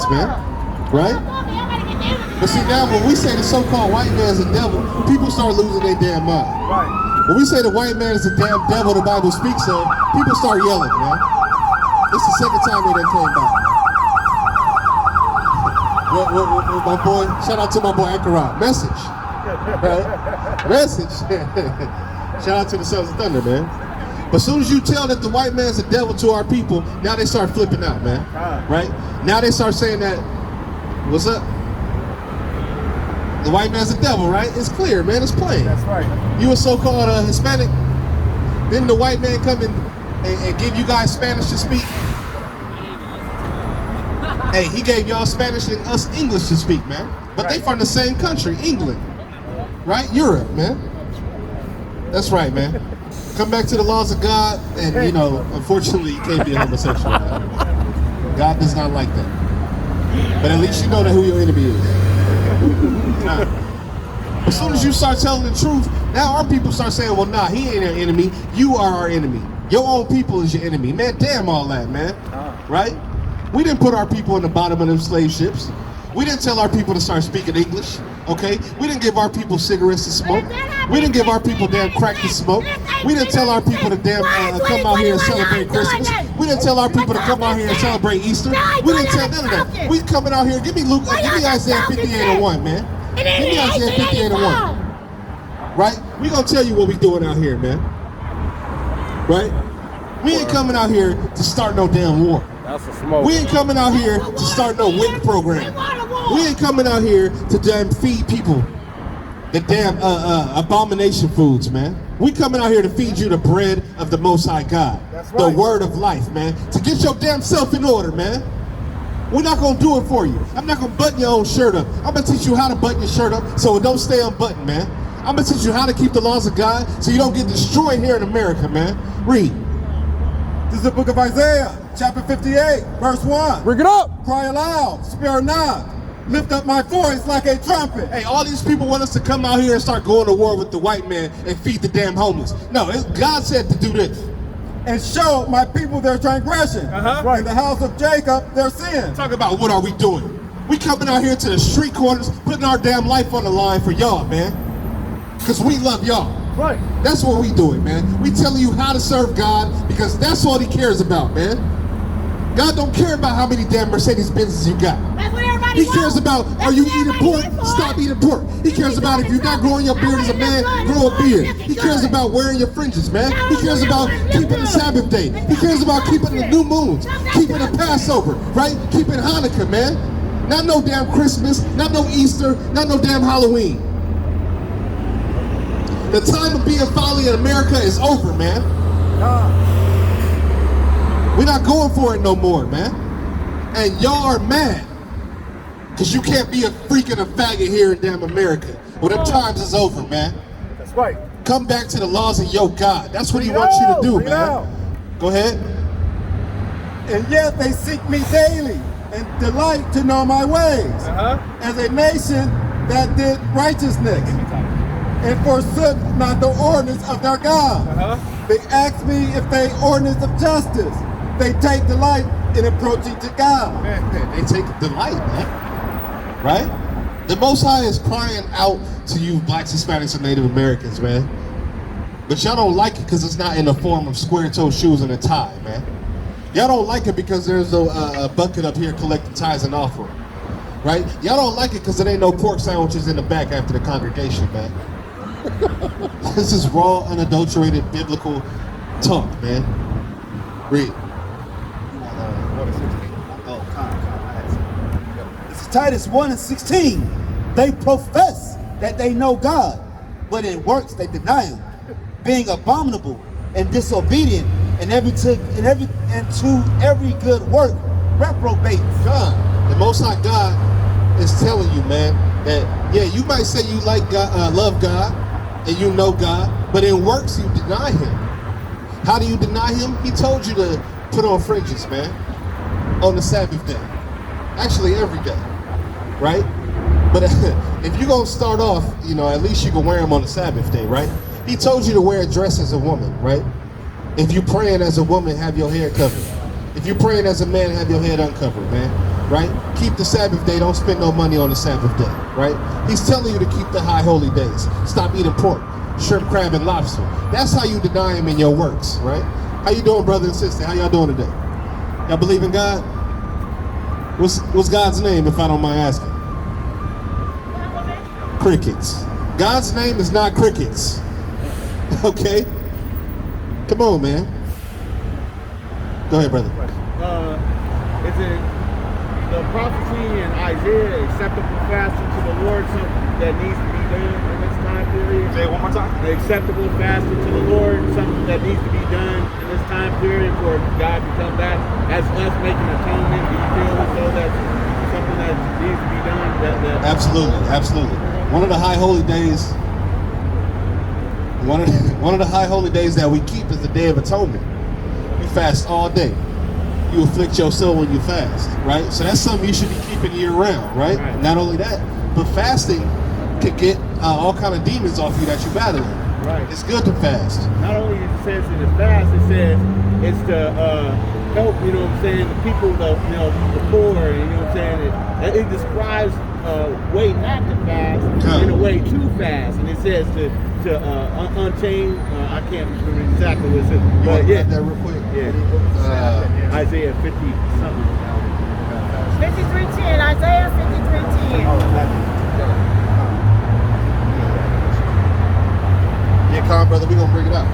man. Right? But see, now when we say the so-called white man is a devil, people start losing their damn mind. Right. When we say the white man is the damn devil the Bible speaks of, people start yelling, man. It's the second time they done came by. My boy, shout out to my boy Akarat. Message. Right? Message. Shout out to the Sons of Thunder, man. But as soon as you tell that the white man's a devil to our people, now they start flipping out, man. Right? Now they start saying that, what's up? The white man's a devil, right? It's clear, man. It's plain. That's right. You a so-called Hispanic, then the white man come in and give you guys Spanish to speak. Hey, he gave y'all Spanish and us English to speak, man. But they from the same country, England. Right? Europe, man. That's right, man. Come back to the laws of God, and you know, unfortunately, you can't be a homosexual, man. God does not like that. But at least you know that who your enemy is. As soon as you start telling the truth, now our people start saying, well, nah, he ain't our enemy. You are our enemy. Your own people is your enemy. Man, damn all that, man. Right? We didn't put our people in the bottom of them slave ships. We didn't tell our people to start speaking English, okay? We didn't give our people cigarettes to smoke. We didn't give our people damn crack to smoke. We didn't tell our people to damn come out here and celebrate Christmas. We didn't tell our people to come out here and celebrate Easter. We didn't tell none of that. We coming out here, give me Isaiah 58:1, man. Give me Isaiah 58:1. Right? We gonna tell you what we doing out here, man. Right? We ain't coming out here to start no damn war. That's a smoke. We ain't coming out here to start no WIC program. We ain't coming out here to damn feed people the damn abomination foods, man. We coming out here to feed you the bread of the Most High God. That's right. The word of life, man. To get your damn self in order, man. We're not gonna do it for you. I'm not gonna button your own shirt up. I'm gonna teach you how to button your shirt up so it don't stay unbuttoned, man. I'm gonna teach you how to keep the laws of God so you don't get destroyed here in America, man. Read. This is the book of Isaiah, chapter 58, verse 1. Bring it up. Cry aloud, spare not. Lift up my voice like a trumpet. Hey, all these people want us to come out here and start going to war with the white man and feed the damn homeless. No, God said to do this. And show my people their transgression. Right. And the house of Jacob their sin. Talk about what are we doing? We coming out here to the street corners, putting our damn life on the line for y'all, man. Because we love y'all. Right. That's what we doing, man. We telling you how to serve God because that's all he cares about, man. God don't care about how many damn Mercedes Benzes you got. That's what everybody He cares about, are you eating pork? Stop eating pork. He cares about if you're not growing your beard as a man, grow a beard. He cares about wearing your fringes, man. He cares about keeping the Sabbath day. He cares about keeping the new moons, keeping the Passover, right? Keeping Hanukkah, man. Not no damn Christmas, not no Easter, not no damn Halloween. The time of being folly in America is over, man. We're not going for it no more, man. And y'all are mad because you can't be a freak and a faggot here in damn America. Well, them times is over, man. That's right. Come back to the laws of your God. That's what he wants you to do, man. Go ahead. And yet they seek me daily and delight to know my ways. As a nation that did righteousness and forsook not the ordinance of their God. They ask me if they ordinance of justice. They take delight in approaching to God. Man, they take delight, man. Right? The Most High is crying out to you blacks, Hispanics, and Native Americans, man. But y'all don't like it because it's not in the form of square-toe shoes and a tie, man. Y'all don't like it because there's a bucket up here collecting tithes and offering, right? Y'all don't like it because there ain't no pork sandwiches in the back after the congregation, man. This is raw, unadulterated, biblical talk, man. Read. This is Titus 1:16. They profess that they know God, but in works they deny him, being abominable and disobedient and to every good work, reprobate. God, the Most High God is telling you, man, that yeah, you might say you like God, love God, and you know God, but in works you deny him. How do you deny him? He told you to put on fringes, man, on the Sabbath day. Actually, every day, right? But if you're gonna start off, you know, at least you can wear them on the Sabbath day, right? He told you to wear a dress as a woman, right? If you're praying as a woman, have your hair covered. If you're praying as a man, have your head uncovered, man. right? Keep the Sabbath day. Don't spend no money on the Sabbath day, right? He's telling you to keep the high holy days. Stop eating pork, shrimp, crab, and lobster. That's how you deny him in your works, right? How you doing, brother and sister? How y'all doing today? Y'all believe in God? What's God's name, if I don't mind asking? Crickets. God's name is not crickets. Okay? Come on, man. Go ahead, brother. Is it the prophecy in Isaiah, acceptable fasting to the Lord, something that needs to be done in this time period? Say it one more time. The acceptable fasting to the Lord, something that needs to be done in this time period for God to come back as us making atonement. Do you feel as though that's something that needs to be done? Absolutely, absolutely. One of the high holy days. One of the high holy days that we keep is the Day of Atonement. You fast all day. You afflict your soul when you fast, right? So that's something you should be keeping year round, right? Not only that, but fasting can get all kind of demons off you that you're battling. Right. It's good to fast. Not only it says in the fast, it says it's to help, you know what I'm saying, the people, the poor, you know what I'm saying? It describes a way not to fast and a way to fast. And it says to unchain, I can't remember exactly what it says. You want to yeah, get that real quick? Yeah. Isaiah 50 something. 53:10, Isaiah 53:10. Yeah, calm, brother. We're going to bring it out.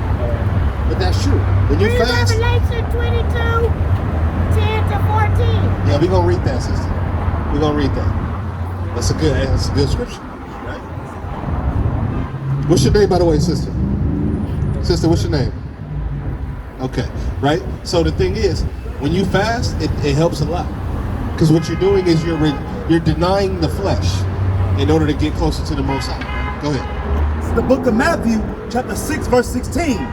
But that's true. When you Read fast. Revelation 22:10-14. Yeah, we're going to read that, sister. We're going to read that. That's a good scripture. Right? What's your name, by the way, sister? Sister, what's your name? Okay, right? So the thing is, when you fast, it helps a lot. Because what you're doing is you're denying the flesh in order to get closer to the Most High. Go ahead. It's the book of Matthew, chapter 6, verse 16.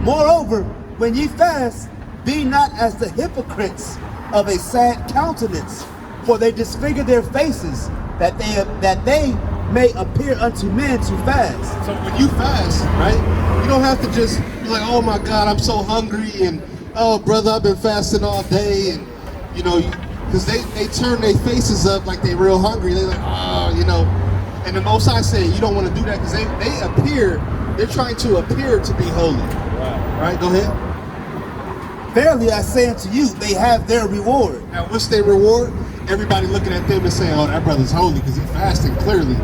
Moreover, when ye fast, be not as the hypocrites of a sad countenance, for they disfigure their faces, that they may appear unto men to fast. So when you fast, right, you don't have to just be like, oh my God, I'm so hungry, and oh brother, I've been fasting all day, and you know, because they turn their faces up like they real hungry. They're like, oh, you know, and the Most High said you don't want to do that because they're trying to appear to be holy. Right, go ahead. Verily I say unto you, they have their reward. Now what's their reward? Everybody looking at them and saying, oh, that brother's holy because he's fasting. Clearly,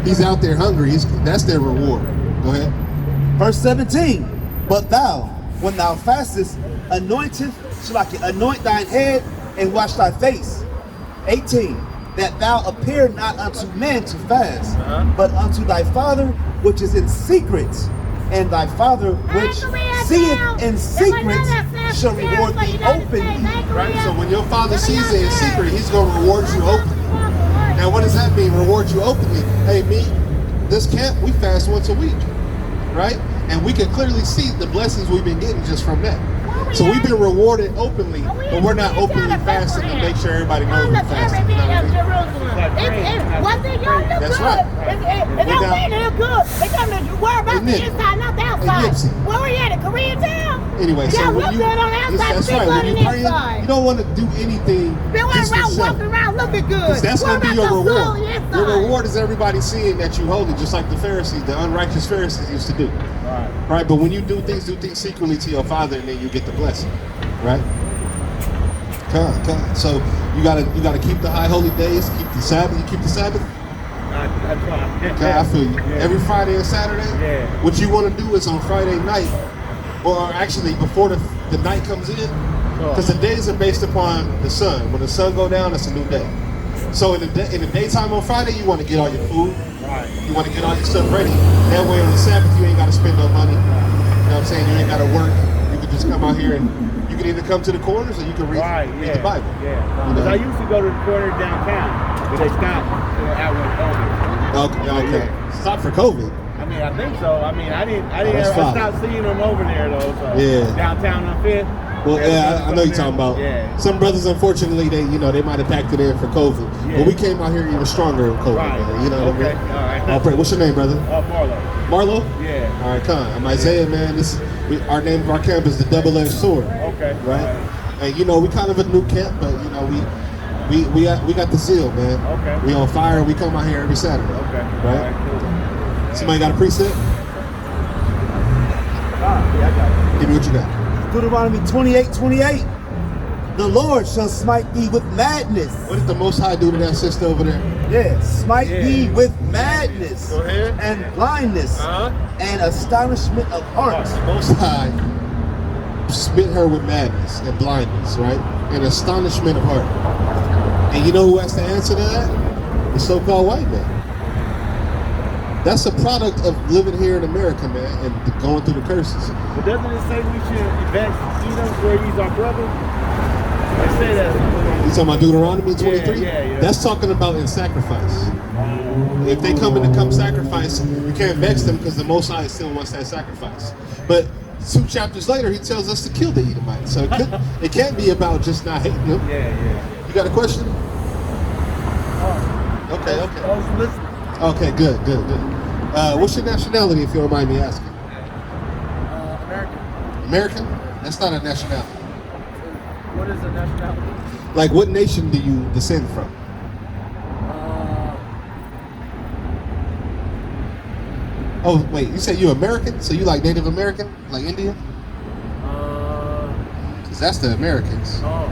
he's out there hungry. That's their reward. Go ahead. Verse 17. But thou, when thou fastest, anoint thine head and wash thy face. 18. That thou appear not unto men to fast, but unto thy Father which is in secret, and thy Father which seeth in secret shall reward thee openly. Right? So when your Father sees it in secret, he's going to reward you openly. Now what does that mean, reward you openly? Hey, this camp, we fast once a week, right? And we can clearly see the blessings we've been getting just from that. So we've been rewarded openly, but we're not openly fasting to make sure everybody knows we're fasting. You know what I mean? That's right. It don't mean it good. It doesn't worry about the inside, not the outside. Where were you at, Koreatown? Anyway, so when you, that's right, when you praying, you don't want to do anything just for show. Walking around looking good. Because that's going to be your reward. Your reward is everybody seeing that you holy, just like the Pharisees, the unrighteous Pharisees used to do. Right? But when you do things secretly to your Father, and then you get the blessing. Right? Come on. So you gotta keep the high holy days, keep the Sabbath. You keep the Sabbath? That's right. Okay, I feel you. Every Friday and Saturday? Yeah. What you want to do is on Friday night, or actually before the night comes in, because the days are based upon the sun. When the sun go down, it's a new day. So in the daytime on Friday, you want to get all your food. Right. You want to get all your stuff ready. That way on the Sabbath, you ain't got to spend no money. You know what I'm saying? You ain't got to work. You can just come out here and you can either come to the corners or you can read the Bible. Yeah. Because I used to go to the corner downtown, but they stopped out when COVID. Okay. Stop for COVID. I mean, I think so. I mean, I stopped seeing them over there though. So downtown on Fifth. Well, yeah, I know you're talking about. Yeah. Some brothers, unfortunately, they might have packed it in for COVID. Yeah. But we came out here even stronger in COVID. Right. Man, you know what I mean? All right. All right. What's your name, brother? Marlo. Marlo? Yeah. All right, come on. I'm Isaiah, man. Our name of our camp is the Double-Edged Sword. Okay. Right? And you know, we kind of a new camp, but you know, We got the zeal, man. Okay. We on fire. We come out here every Saturday. Okay. Right. Cool. Somebody got a precept? Yeah, I got it. Give me what you got. Deuteronomy 28:28. The Lord shall smite thee with madness. What did the Most High do to that sister over there? Yeah, smite thee with madness. Go ahead. And blindness and astonishment of heart. The Most High smit her with madness and blindness, right? And astonishment of heart. And you know who has to answer to that? The so-called white man. That's a product of living here in America, man, and going through the curses. But doesn't it say we should evict Edom where he's our brother? They say that. You talking about Deuteronomy 23? Yeah. That's talking about in sacrifice. If they come sacrifice, you can't vex them because the Most High still wants that sacrifice. But 2 chapters later, he tells us to kill the Edomites. So it can't be about just not hating them. Yeah. You got a question? Okay. Okay, good. What's your nationality, if you don't mind me asking? American. American? That's not a nationality. What is a nationality? Like, what nation do you descend from? Oh, wait, you said you're American? So you like Native American? Like Indian? Because that's the Americans. Oh,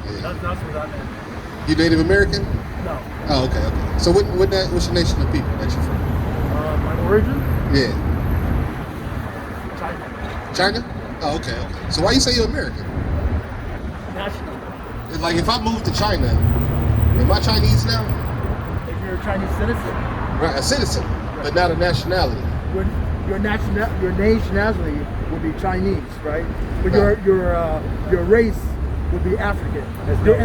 Yeah. that's what I meant. You Native American? No. Oh, okay. So what's your nation of people that you're from? My origin? Yeah. China. China? Oh, okay. So why you say you're American? National. Like, if I move to China, am I Chinese now? If you're a Chinese citizen, Right, a citizen, but not a nationality. your nationality would be Chinese, right? But your race would be African. Your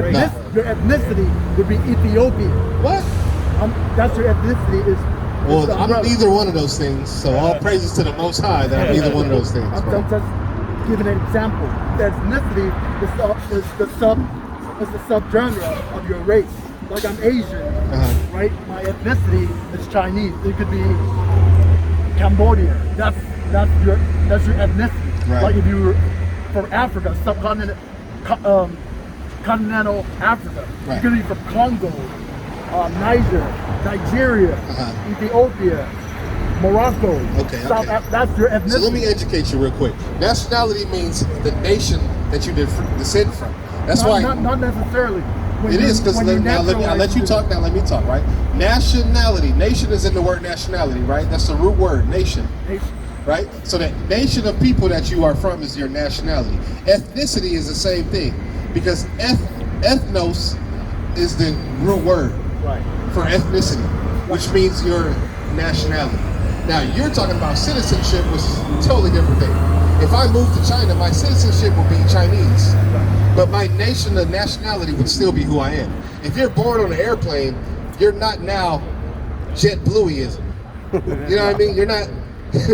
ethnicity would be Ethiopian. What? That's your ethnicity is. Well, the I'm umbrella. neither one of those things, so all praises to the Most High that I'm neither one of those things. I'm bro. just giving an example. The ethnicity is the subgenre of your race. Like I'm Asian, right? My ethnicity is Chinese. It could be Cambodia. That's your ethnicity. Right. Like if you were from Africa, continental Africa. Right. You could be from Congo, Nigeria, Ethiopia, Morocco. Okay. That's your ethnicity. So let me educate you real quick. Nationality means the nation that you descend from. That's why. Not necessarily. It is, because I'll let you talk now. Let me talk, right? Nationality. Nation is in the word nationality, right? That's the root word, nation. Right? So that nation of people that you are from is your nationality. Ethnicity is the same thing, because ethnos is the root word for ethnicity, which means your nationality. Now, you're talking about citizenship, which is a totally different thing. If I move to China, my citizenship will be Chinese. But my nation of nationality would still be who I am. If you're born on an airplane, you're not now JetBlueism. You know what I mean? You're not,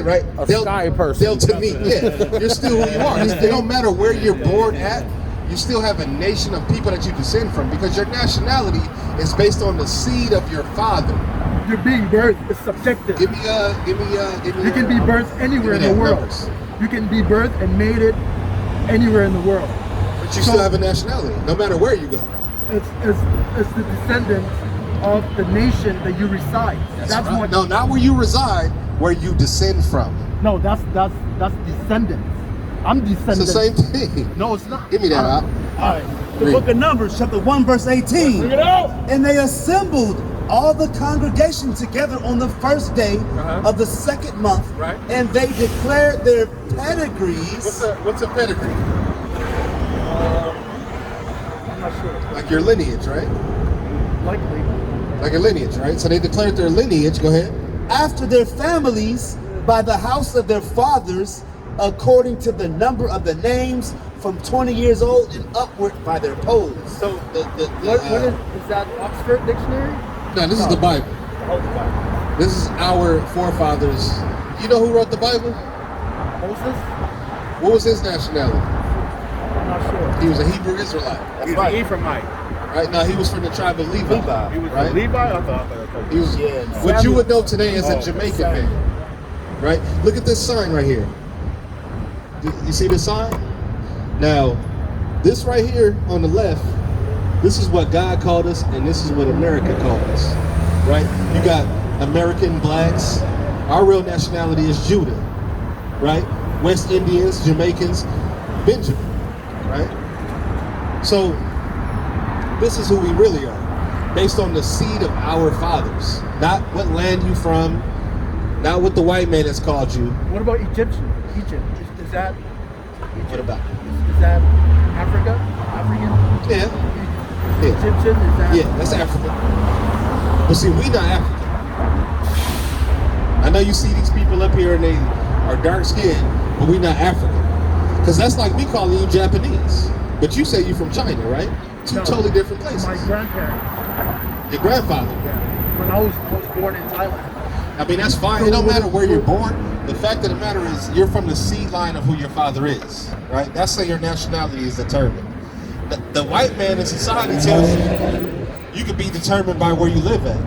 right? A sky person. Delta me, yeah. You're still who you are. It don't matter where you're born at. You still have a nation of people that you descend from, because your nationality is based on the seed of your father. You're being birthed is subjective. Give me. You can be birthed anywhere in the world. Numbers. You can be birthed and made it anywhere in the world. But you still have a nationality, no matter where you go. It's the descendant of the nation that you reside. That's right. what. No, not where you reside, where you descend from. No, that's descendant. I'm descendant. It's the same thing. No, it's not. Give me that out. All right. The book of Numbers, chapter 1, verse 18. Bring it out. And they assembled all the congregation together on the first day of the second month, Right. and they declared their pedigrees. What's a pedigree? I'm not sure. Like your lineage, right? Likely. Like a lineage, right? So they declared their lineage. Go ahead. After their families, by the house of their fathers, according to the number of the names, from 20 years old and upward by their polls. So What is that Oxford Dictionary? No, this is the Bible. Oh, the Bible. This is our forefathers. You know who wrote the Bible? Moses? What was his nationality? I'm not sure. He was a Hebrew Israelite. He's an Ephraimite. Right? No, he was from the tribe of Levi. He was right? a Levi? I thought. He was what you would know today as a Jamaican man. Right? Look at this sign right here. You see this sign? Now, this right here on the left This is what God called us, and this is what America called us, right? You got American blacks. Our real nationality is Judah, right? West Indians, Jamaicans, Benjamin, right? So this is who we really are, based on the seed of our fathers, not what land you from, not what the white man has called you. What about Egyptian? Egypt, is that Egypt? What about? Is that Africa? African? Yeah. Egyptian, is that? Yeah, that's Africa. But see, we not African. I know you see these people up here and they are dark skinned, but we not African. Because that's like me calling you Japanese. But you say you're from China, right? Two totally different places. My grandparents. Your grandfather. Yeah. When I was born in Thailand. I mean, that's fine. It don't matter where you're born. The fact of the matter is you're from the seed line of who your father is, right? That's how your nationality is determined. The white man in society tells you you can be determined by where you live at.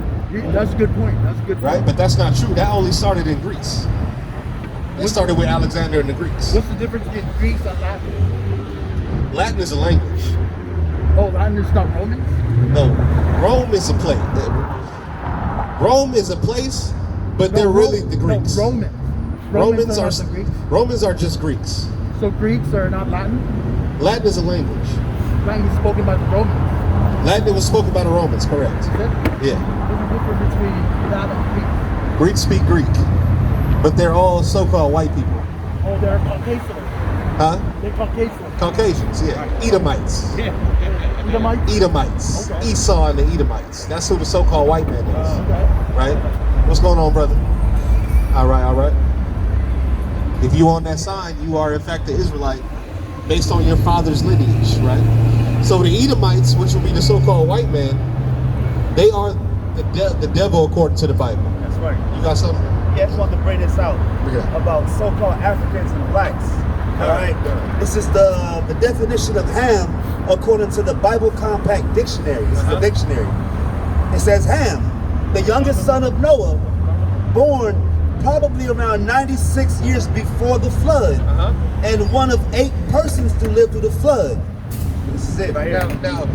That's a good point. That's a good point. Right? But that's not true. That only started in Greece. That started with Alexander and the Greeks. What's the difference between Greece and Latin? Latin is a language. Oh, Latin is not Romans? No. Rome is a place. Rome is a place, but they're really the Greeks. No, Romans are the Greeks. Romans are just Greeks. So Greeks are not Latin? Latin is a language. Latin is spoken by the Romans. Latin was spoken by the Romans, correct? Is it? Yeah. What's the difference between Latin and Greek? Greeks speak Greek, but they're all so-called white people. Oh, they're Caucasians. Huh? They're Caucasians. Caucasians, yeah. Edomites. Edomites? Edomites. Okay. Esau and the Edomites. That's who the so-called white man is. Okay. Right? What's going on, brother? All right, all right. If you on that sign, you are in fact the Israelite based on your father's lineage, right? So the Edomites, which would be the so-called white man, they are the devil according to the Bible. That's right. You got something? Yeah, I just want to bring this out Yeah. about so-called Africans and blacks. All right. This is the definition of Ham according to the Bible Compact Dictionary. This is the dictionary. It says Ham, the youngest son of Noah, born probably around 96 years before the flood, and one of 8 persons to live through the flood. This is it right here. Now,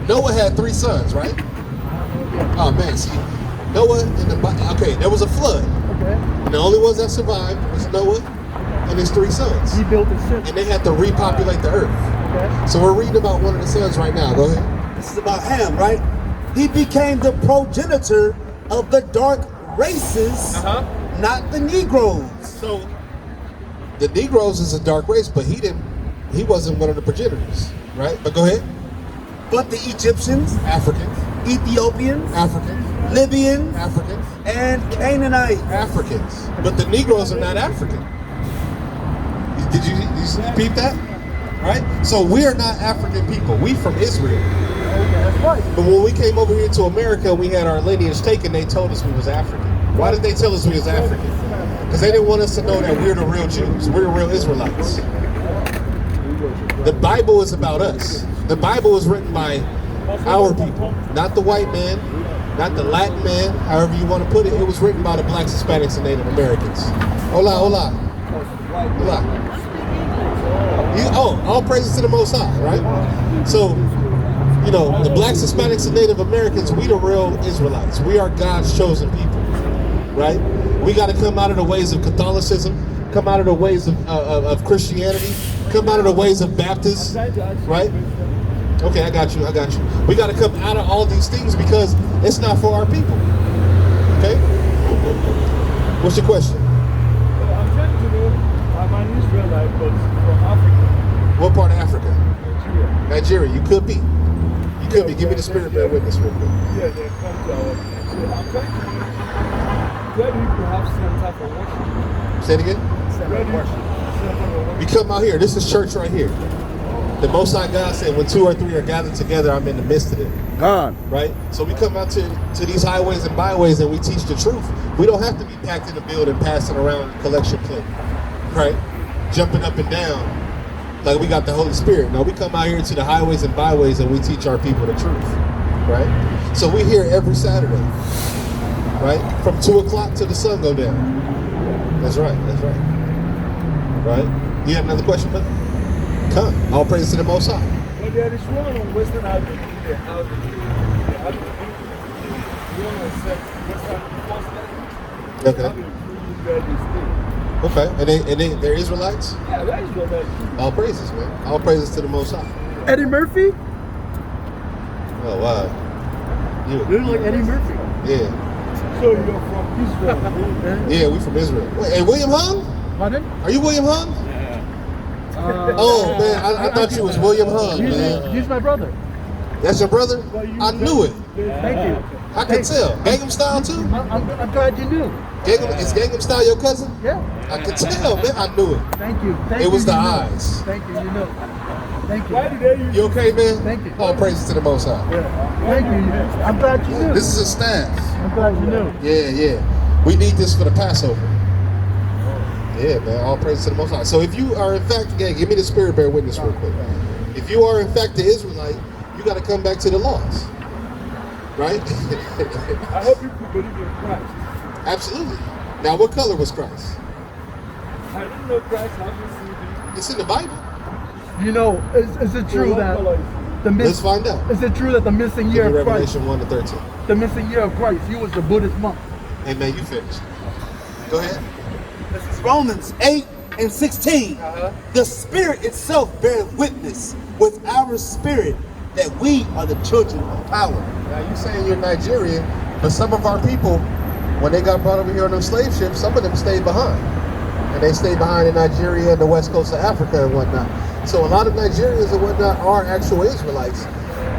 Noah had 3 sons, right? Oh man, see, Noah in the okay, there was a flood. Okay. And the only ones that survived was Noah and his 3 sons. He built a ship. And they had to repopulate the earth. Okay. So we're reading about one of the sons right now. Go ahead. This is about Ham, right? He became the progenitor of the dark races, not the Negroes. So the Negroes is a dark race, but he wasn't one of the progenitors, right? But go ahead. But the Egyptians, Africans, Ethiopians, Africans, Libyans, Africans, and Canaanites. Africans. But the Negroes are not African. Did you peep that? Right? So we are not African people. We from Israel. Okay, that's right. But when we came over here to America, we had our lineage taken. They told us we was African. Why did they tell us we was African? Because they didn't want us to know that we're the real Jews. We're the real Israelites. The Bible is about us. The Bible was written by our people, not the white man, not the Latin man, however you want to put it. It was written by the blacks, Hispanics, and Native Americans. Hola, hola. Hola. All praises to the Most High, right? So, you know, the blacks, Hispanics, and Native Americans, we the real Israelites. We are God's chosen people, right? We got to come out of the ways of Catholicism, come out of the ways of Christianity, come out of the ways of Baptists, right? Okay, I got you. We got to come out of all these things because it's not for our people, okay? What's your question? I'm trying to know, I'm an Israelite, but from Africa. What part of Africa? Nigeria. Nigeria. You could be. You could be. Give me the spirit bear witness real quick. Yeah, they come to our country. So I'm trying to know, where do you have center for worship? Say it again. Where do you center for worship? You come out here. This is church right here. The Most High God said, when 2 or 3 are gathered together, I'm in the midst of them. God. Right? So we come out to these highways and byways and we teach the truth. We don't have to be packed in a building, passing around a collection plate. Right? Jumping up and down like we got the Holy Spirit. No, we come out here to the highways and byways and we teach our people the truth. Right? So we here every Saturday. Right? From 2 o'clock till the sun go down. That's right. Right? You have another question, brother? Come. All praise to the Most High. But there is one on Western Avenue. the house, they have to you want to accept what's that? Okay. Okay. And they're Israelites? Yeah, they're Israelites. All praises, man. All praises to the Most High. Eddie Murphy? Oh, wow. They're like Eddie Murphy. Yeah. So you're from Israel? Yeah, we from Israel. Wait, and William Hung? Pardon? Are you William Hung? Oh, man, I thought you was William Hung, man. He's my brother. That's your brother? I knew it. Thank you. I could tell. Gangnam Style, too? I'm glad you knew. Is Gangnam Style your cousin? Yeah. I could tell, man. I knew it. Thank you. It was the eyes. Thank you. You know. Thank you. Why did they use You okay, man? Thank you. All praises to the Most High. Yeah. Thank you. I'm glad you knew. This is a staff. I'm glad you knew. Yeah, yeah. We need this for the Passover. Yeah, man. All praises to the Most High. So if you are in fact, again, give me the spirit bear witness real quick. If you are in fact the Israelite, you got to come back to the laws. Right? I hope you believe in Christ. Absolutely. Now, what color was Christ? I didn't know Christ. I haven't seen him. It's in the Bible. You know, is it true that Let's find out. Is it true that the missing year Give me of Christ, Revelation 1 to 13. the missing year of Christ, he was the Buddhist monk? Hey, man, you finished. Go ahead. This is Romans 8 and 16. The Spirit itself bears witness with our spirit that we are the children of power. Now, you saying you're Nigerian, but some of our people, when they got brought over here on those slave ships, some of them stayed behind. And they stayed behind in Nigeria and the west coast of Africa and whatnot. So a lot of Nigerians and whatnot are actual Israelites.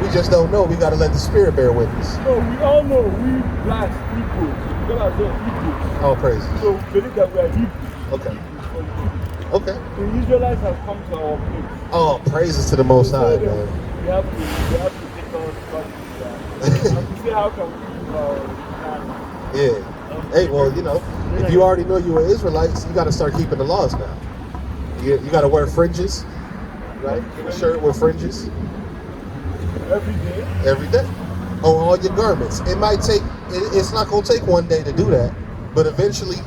We just don't know. We got to let the Spirit bear witness. No, we all know we blacks, Hebrews. We call ourselves Hebrews. All praises. So we believe that we are Hebrews. Okay. Okay. The Israelites have come to our place. Oh, praises to the Most High, man. We have to take our responsibility. And to see how can we use our land. Yeah. Hey, well, you know, if you already know you were Israelites, you got to start keeping the laws now. You got to wear fringes, right? A shirt with fringes. Every day? Every day. On all your garments. It might take, it's not going to take one day to do that, but eventually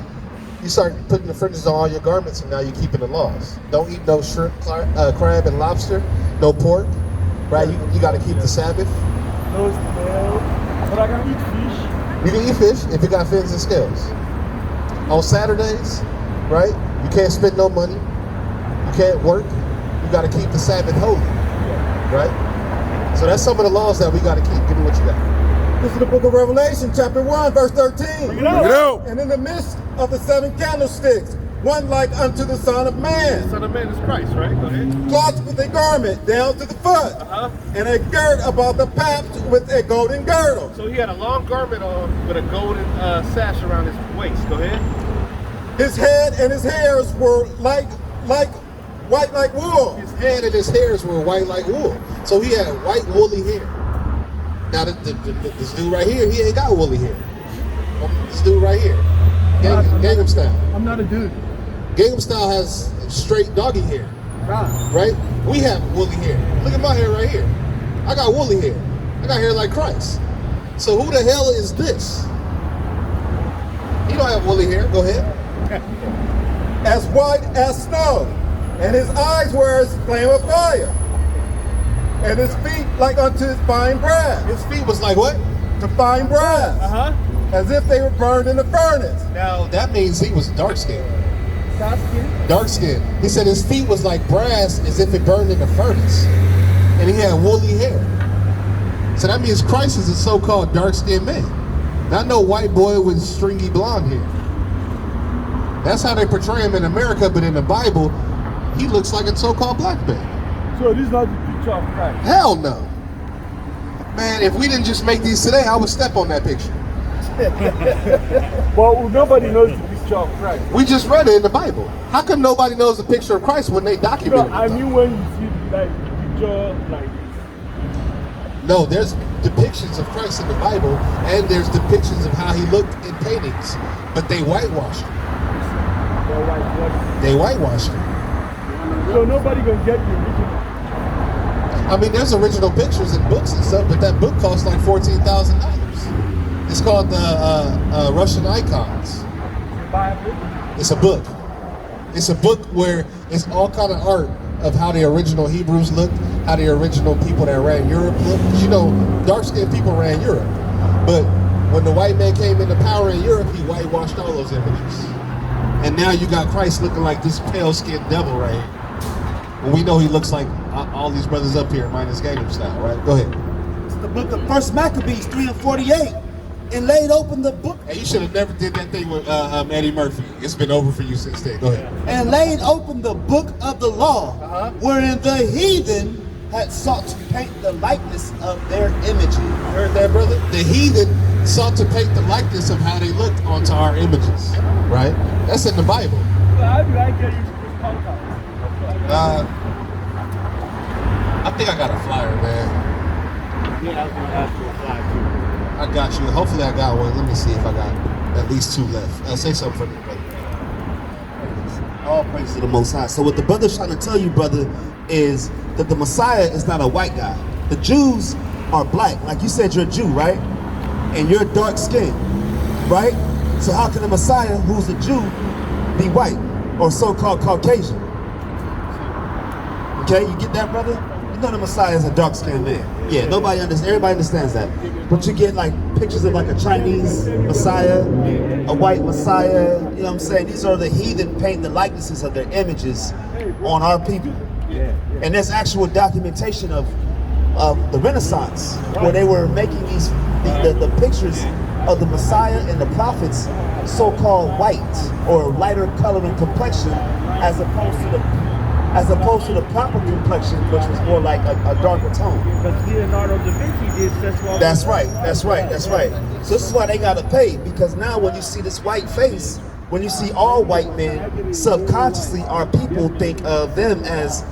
you start putting the fringes on all your garments and now you're keeping the laws. Don't eat no shrimp, crab, and lobster, no pork, right? You got to keep the Sabbath. No snail. But I can eat fish. You can eat fish if it got fins and scales. On Saturdays, right? You can't spend no money. You can't work. You got to keep the Sabbath holy, right? So that's some of the laws that we got to keep. Give me what you got. This is the book of Revelation, chapter 1, verse 13. Bring it out. And in the midst of the 7 candlesticks, one like unto the Son of Man. The Son of Man is Christ, right? Go ahead. Clothed with a garment down to the foot, and a girt about the paps with a golden girdle. So he had a long garment on with a golden sash around his waist. Go ahead. His head and his hairs were white like wool. His head and his hairs were white like wool. So he had white woolly hair. Now this dude right here, he ain't got woolly hair. This dude right here, Gangnam Style. I'm not a dude. Gangnam Style has straight doggy hair, right? We have woolly hair. Look at my hair right here. I got woolly hair. I got hair like Christ. So who the hell is this? He don't have woolly hair. Go ahead. As white as snow, and his eyes were as flame of fire, and his feet like unto his fine brass. His feet was like what? To fine brass. As if they were burned in the furnace. Now that means he was dark skinned. Dark skin? Dark skinned. He said his feet was like brass as if it burned in the furnace. And he had woolly hair. So that means Christ is a so-called dark skinned man. Not no white boy with stringy blonde hair. That's how they portray him in America, but in the Bible, he looks like a so-called black man. So this is not the picture of Christ? Hell no. Man, if we didn't just make these today, I would step on that picture. Well, nobody knows the picture of Christ. We just read it in the Bible. How come nobody knows the picture of Christ when they document it? I mean when you see like picture like this. No, there's depictions of Christ in the Bible, and there's depictions of how he looked in paintings, but they whitewashed him. They whitewashed him. So nobody gonna get the original. I mean, there's original pictures and books and stuff, but that book costs like $14,000. It's called the Russian Icons. Bible? It's a book. It's a book where it's all kind of art of how the original Hebrews looked, how the original people that ran Europe looked. 'Cause you know, dark-skinned people ran Europe. But when the white man came into power in Europe, he whitewashed all those images. And now you got Christ looking like this pale-skinned devil right here. Well, we know he looks like all these brothers up here, minus Gangnam style, right? Go ahead. It's the book of 1 Maccabees 3:48. And laid open the book. Hey, you should have never did that thing with Eddie Murphy. It's been over for you since then. Go ahead. And laid open the book of the law, wherein the heathen had sought to paint the likeness of their images. You heard that, brother? The heathen sought to paint the likeness of how they looked onto our images, right? That's in the Bible. How do I get you to I think I got a flyer, man. Yeah, I was going to ask you a flyer too. I got you. Hopefully I got one. Let me see if I got at least 2 left. Say something for me, brother. All praise to the Most High. So what the brother's trying to tell you, brother, is that the Messiah is not a white guy. The Jews are black. Like you said, you're a Jew, right? And you're dark skinned, right? So how can the Messiah, who's a Jew, be white or so-called Caucasian? Okay, you get that, brother? You know the Messiah is a dark-skinned man. Yeah, nobody understands. Everybody understands that. But you get like pictures of like a Chinese Messiah, a white Messiah. You know what I'm saying? These are the heathen paint the likenesses of their images on our people. And there's actual documentation of the Renaissance where they were making the pictures of the Messiah and the prophets so-called white or lighter color and complexion as opposed to the proper complexion, which was more like a darker tone. Because Leonardo da Vinci did such well. That's right. So this is why they gotta pay, because now when you see this white face, when you see all white men, subconsciously our people think of them as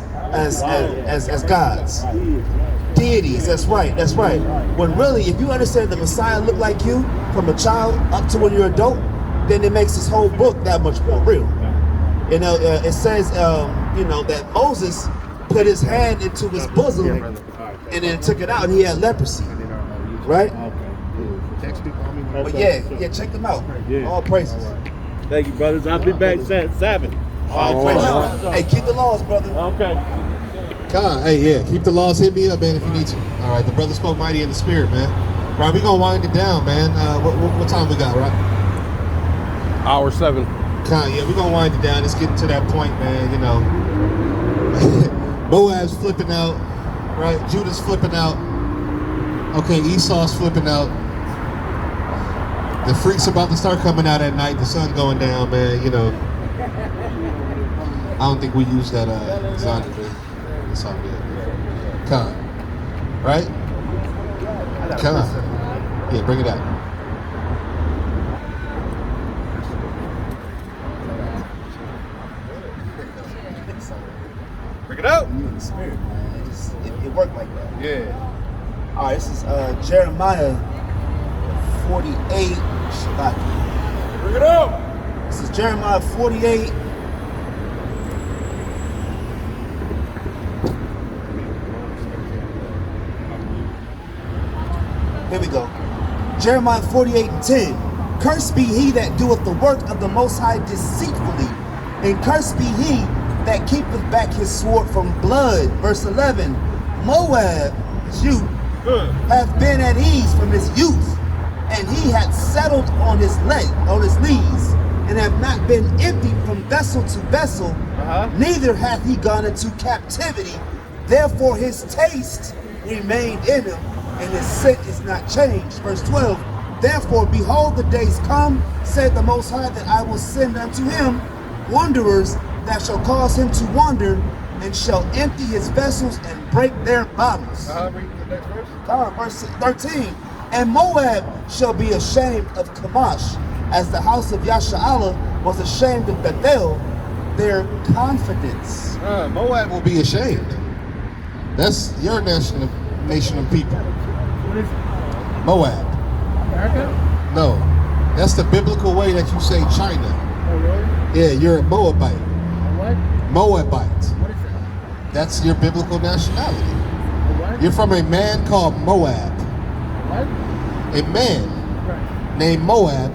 gods. Deities, that's right. When really, if you understand the Messiah look like you from a child up to when you're adult, then it makes this whole book that much more real. You know, it says, that Moses put his hand into his bosom and then took it out, and he had leprosy, right? But yeah, check them out. All praises. Thank you, brothers. I'll be back Sabbath. All praises. Hey, keep the laws, brother. Okay. Keep the laws. Hit me up, man, if you need to. All right, the brother spoke mighty in the spirit, man. Right, we gonna wind it down, man. What time we got, right? Hour 7. We're gonna wind it down. It's getting to that point, man. You know, Boaz's flipping out, right? Judah's flipping out. Okay, Esau's flipping out. The freaks about to start coming out at night. The sun going down, man. You know, I don't think we use that design. It's all good. Right? Yeah, bring it out. Bring it out. You in the spirit, man. It worked like that. Yeah. All right, this is Jeremiah 48. Bring it out. This is Jeremiah 48. Here we go. Jeremiah 48:10. Cursed be he that doeth the work of the Most High deceitfully, and cursed be he that keepeth back his sword from blood. Verse 11. Moab, you, hath been at ease from his youth, and he hath settled on his knees, and have not been emptied from vessel to vessel, neither hath he gone into captivity. Therefore his taste remained in him, and his scent is not changed. Verse 12. Therefore, behold, the days come, said the Most High, that I will send unto him wanderers that shall cause him to wander, and shall empty his vessels and break their bottles. Read the next verse. Verse 13. And Moab shall be ashamed of Chemosh, as the house of Yasha'Allah was ashamed of Bethel, their confidence. Moab will be ashamed. That's your nation of people. What is it? Moab. America? No, that's the biblical way that you say China. Oh, really? Yeah, you're a Moabite. What? Moabite. What is that? That's your biblical nationality. What? You're from a man called Moab. What? A man Right. named Moab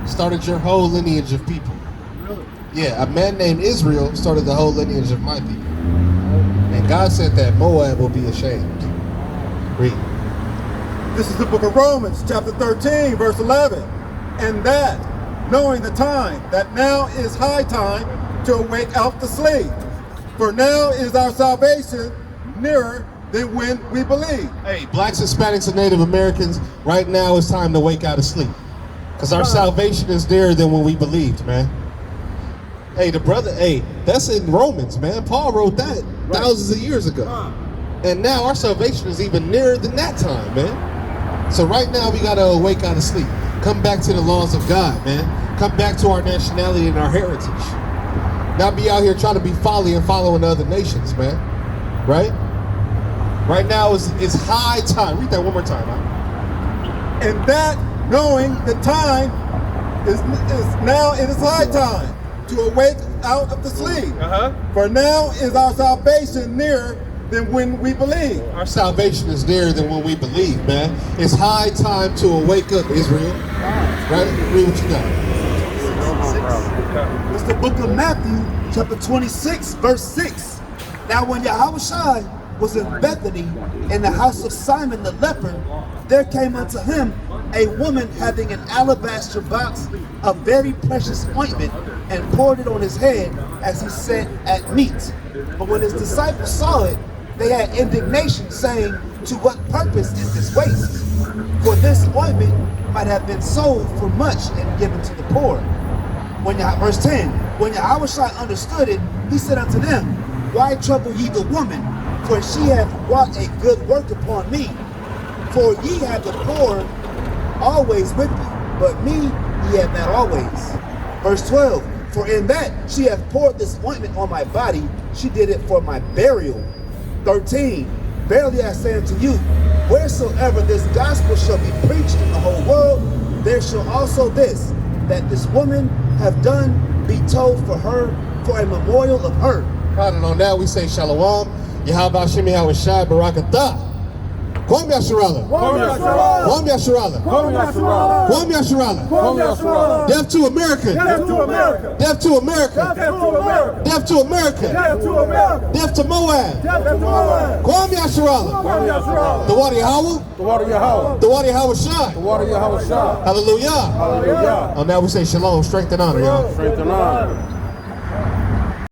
started your whole lineage of people. Really? Yeah, a man named Israel started the whole lineage of my people. And And God said that Moab will be ashamed. Read. This is the book of Romans, chapter 13, verse 11. And that, knowing the time, that now is high time to awake out the sleep. For now is our salvation nearer than when we believe. Hey, blacks, Hispanics, and Native Americans, right now it's time to wake out of sleep. Because our salvation is nearer than when we believed, man. Hey, that's in Romans, man. Paul wrote that thousands of years ago. And now our salvation is even nearer than that time, man. So right now we gotta wake out of sleep. Come back to the laws of God, man. Come back to our nationality and our heritage. Not be out here trying to be folly and following other nations, man. Right? Right now it's high time. Read that one more time, man. And that, knowing the time, is now it is high time to awake out of the sleep. For now is our salvation nearer than when we believe. Our salvation is nearer than when we believe, man. It's high time to awake up, Israel. Right? Read what you got. It's the book of Matthew, chapter 26, verse 6. Now when Yahushua was in Bethany, in the house of Simon the leper, there came unto him a woman having an alabaster box of very precious ointment, and poured it on his head as he sat at meat. But when his disciples saw it, they had indignation, saying, to what purpose is this waste? For this ointment might have been sold for much and given to the poor. Verse 10, when Yahushua understood it, he said unto them, why trouble ye the woman? For she hath wrought a good work upon me. For ye have the poor always with you, but me ye have not always. Verse 12, for in that she hath poured this ointment on my body, she did it for my burial. 13, verily I say unto you, wheresoever this gospel shall be preached in the whole world, there shall also this, that this woman have done, be told for her, for a memorial of her. And on that we say Shalom, Yahweh Hashem Yahweh Shai Barakatah. Kwam Yasharala. Kwam Yasharala. Kwam Yasharala. Death to America. Death to America. Death to America. Death to Moab. Kwam Yasharala. The water Yahweh. The water Yahweh Shai. Hallelujah. On that we say Shalom, strength and honor, y'all. Strength and honor.